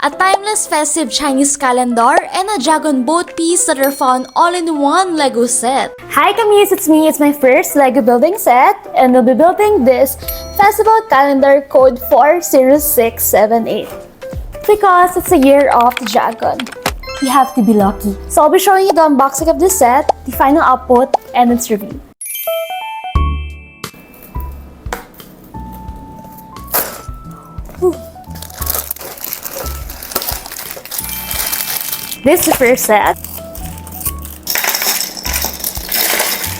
A timeless festive Chinese calendar, and a dragon boat piece that are found all in one LEGO set. Hi Kamis, it's me. It's my first LEGO building set, and we'll be building this festival calendar code 40678. Because it's the year of the dragon. We have to be lucky. So I'll be showing you the unboxing of this set, the final output, and its review. This is the first set.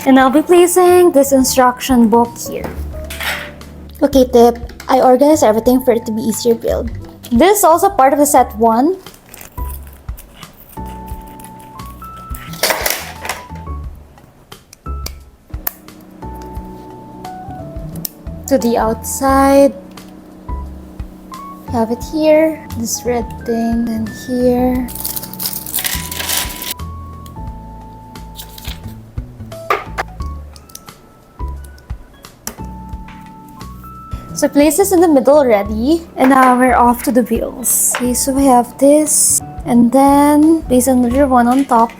And I'll be placing this instruction book here. Okay, tip. I organized everything for it to be easier to build. This is also part of the set 1. To the outside. Have it here, this red thing, and here. So place this in the middle already, and now we're off to the wheels. Okay, so we have this, and then place another one on top.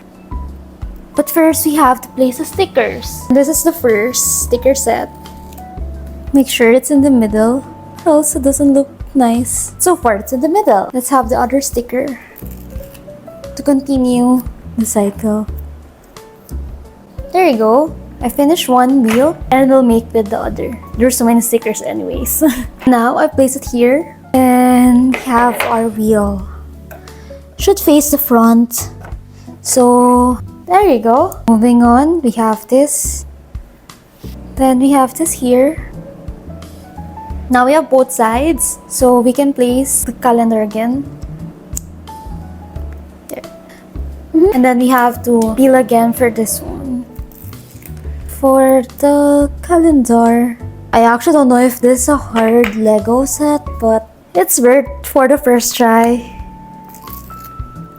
But first, we have to place the stickers. This is the first sticker set. Make sure it's in the middle, or else it doesn't look nice. So far, it's in the middle. Let's have the other sticker to continue the cycle. There you go. I finished one wheel and we'll make with the other. There's so many stickers anyways. Now I place it here and we have our wheel. Should face the front. So there you go. Moving on, we have this. Then we have this here. Now we have both sides, so we can place the calendar again. There. And then we have to peel again for this one. For the calendar, I actually don't know if this is a hard LEGO set, but it's worth for the first try.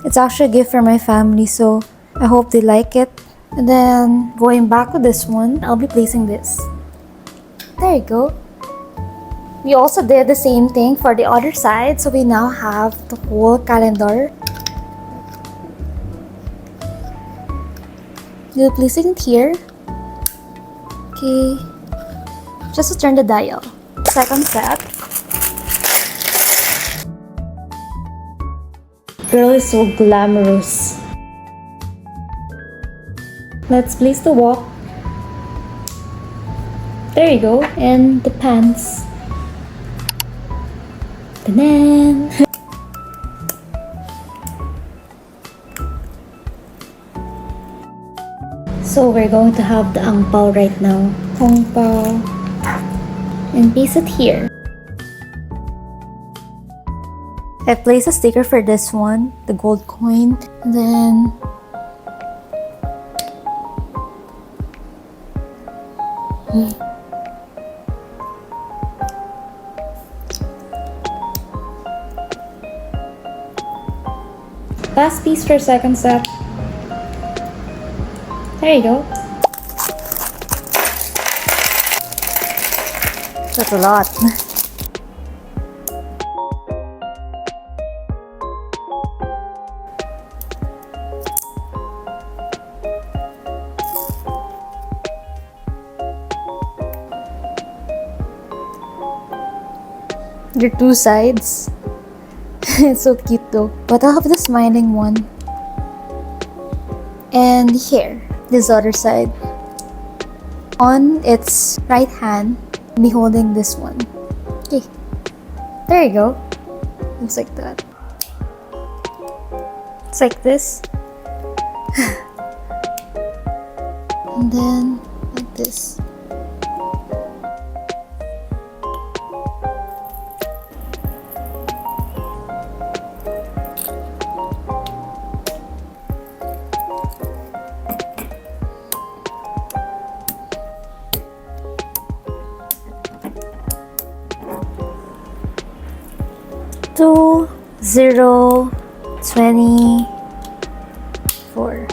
It's actually a gift for my family, so I hope they like it. And then going back to this one, I'll be placing this. There you go. We also did the same thing for the other side, so we now have the whole calendar. You'll place it here. Okay, just to turn the dial. Second set. Girl is so glamorous. Let's place the walk. There you go, and the pants. Tanan! So we're going to have the ang pao right now. Hong pao. And place it here. I placed a sticker for this one, the gold coin. And then last piece for second set. There you go. That's a lot. There are two sides. It's so cute though. But I'll have the smiling one. And here, this other side. On its right hand, be holding this one. Okay. There you go. Looks like that. It's like this. And then like this. Two, 0, 24.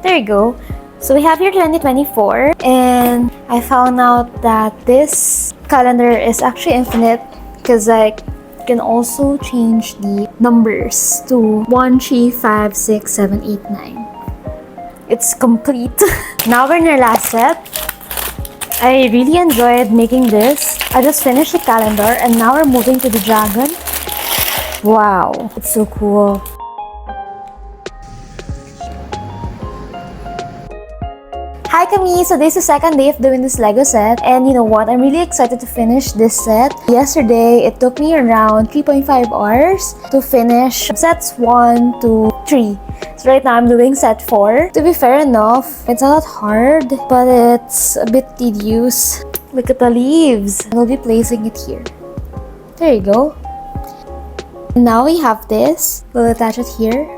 There you go. So we have here 2024, and I found out that this calendar is actually infinite because like You can also change the numbers to 1, 3, 5, 6, 7, 8, 9. It's complete. Now we're in our last set. I really enjoyed making this. I just finished the calendar and now we're moving to the dragon. Wow, it's so cool. Hi Kami! So this is the second day of doing this LEGO set, and you know what? I'm really excited to finish this set. Yesterday, it took me around 3.5 hours to finish sets 1 to 3. So right now, I'm doing set 4. To be fair enough, it's not that hard, but it's a bit tedious. Look at the leaves. And we'll be placing it here. There you go. And now we have this. We'll attach it here.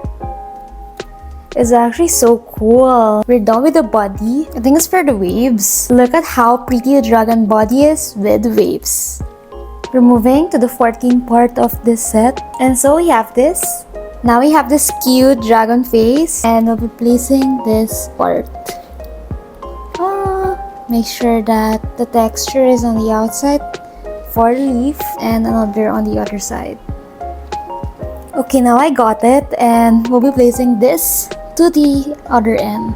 It's actually so cool. We're done with the body. I think it's for the waves. Look at how pretty the dragon body is with waves. We're moving to the 14th part of this set. And so we have this. Now we have this cute dragon face. And we'll be placing this part. Make sure that the texture is on the outside for the leaf and another on the other side. Okay, now I got it. And we'll be placing this to the other end.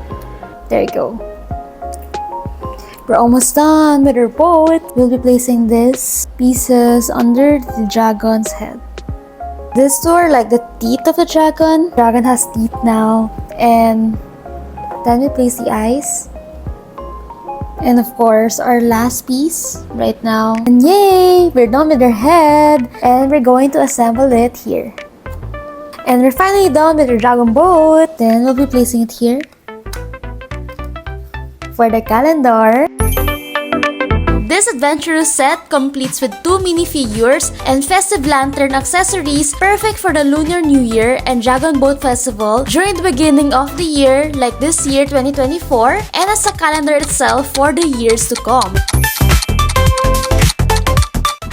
There you go. We're almost done with our boat. We'll be placing these pieces under the dragon's head. These two are like the teeth of the dragon. Dragon has teeth now. And then we place the eyes. And of course, our last piece right now. And yay! We're done with our head. And we're going to assemble it here. And we're finally done with the dragon boat. Then we'll be placing it here for the calendar. This adventurous set completes with 2 minifigures and festive lantern accessories perfect for the Lunar New Year and Dragon Boat Festival during the beginning of the year like this year 2024 and as a calendar itself for the years to come.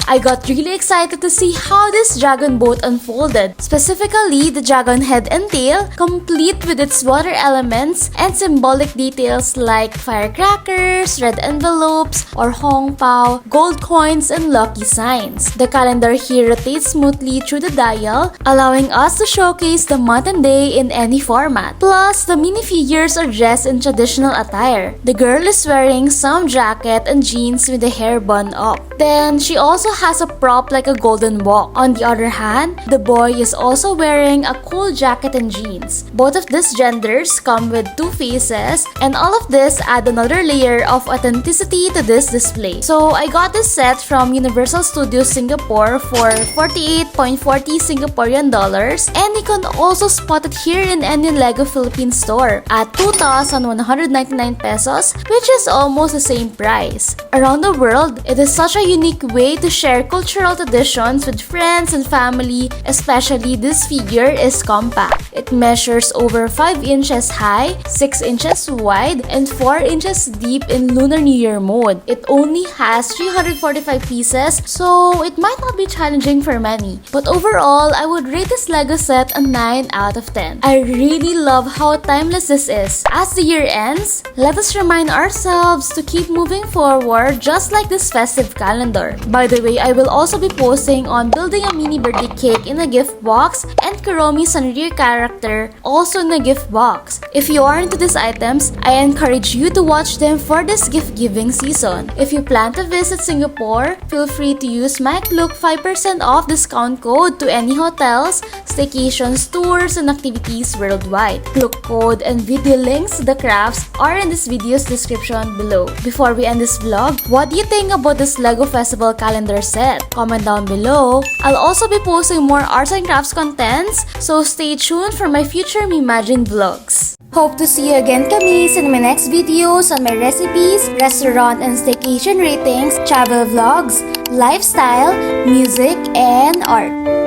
I got really excited to see how this dragon boat unfolded, specifically the dragon head and tail, complete with its water elements and symbolic details like firecrackers, red envelopes, or hong pao, gold coins, and lucky signs. The calendar here rotates smoothly through the dial, allowing us to showcase the month and day in any format. Plus, the minifigures are dressed in traditional attire. The girl is wearing some jacket and jeans with the hair bun up. Then, she also has a prop like a golden walk. On the other hand, the boy is also wearing a cool jacket and jeans. Both of these genders come with 2 faces, and all of this add another layer of authenticity to this display. So I got this set from Universal Studios Singapore for 48.40 Singaporean dollars, and you can also spot it here in any LEGO Philippines store at 2,199 pesos, which is almost the same price. Around the world, it is such a unique way to share cultural traditions with friends and family, especially this figure is compact. It measures over 5 inches high, 6 inches wide, and 4 inches deep in Lunar New Year mode. It only has 345 pieces, so it might not be challenging for many. But overall, I would rate this LEGO set a 9 out of 10. I really love how timeless this is. As the year ends, let us remind ourselves to keep moving forward just like this festive calendar. By the way, I will also be posting on building a mini birthday cake in a gift box and Kuromi's Sanrio character also in a gift box. If you are into these items, I encourage you to watch them for this gift giving season. If you plan to visit Singapore, feel free to use my Klook 5% off discount code to any hotels, staycations, tours, and activities worldwide. Klook code and video links to the crafts are in this video's description below. Before we end this vlog, what do you think about this LEGO Festival Calendar Set? Comment down below. I'll also be posting more arts and crafts contents, so stay tuned for my future Imagine vlogs. Hope to see you again, Kamis, in my next videos on my recipes, restaurant and staycation ratings, travel vlogs, lifestyle, music, and art.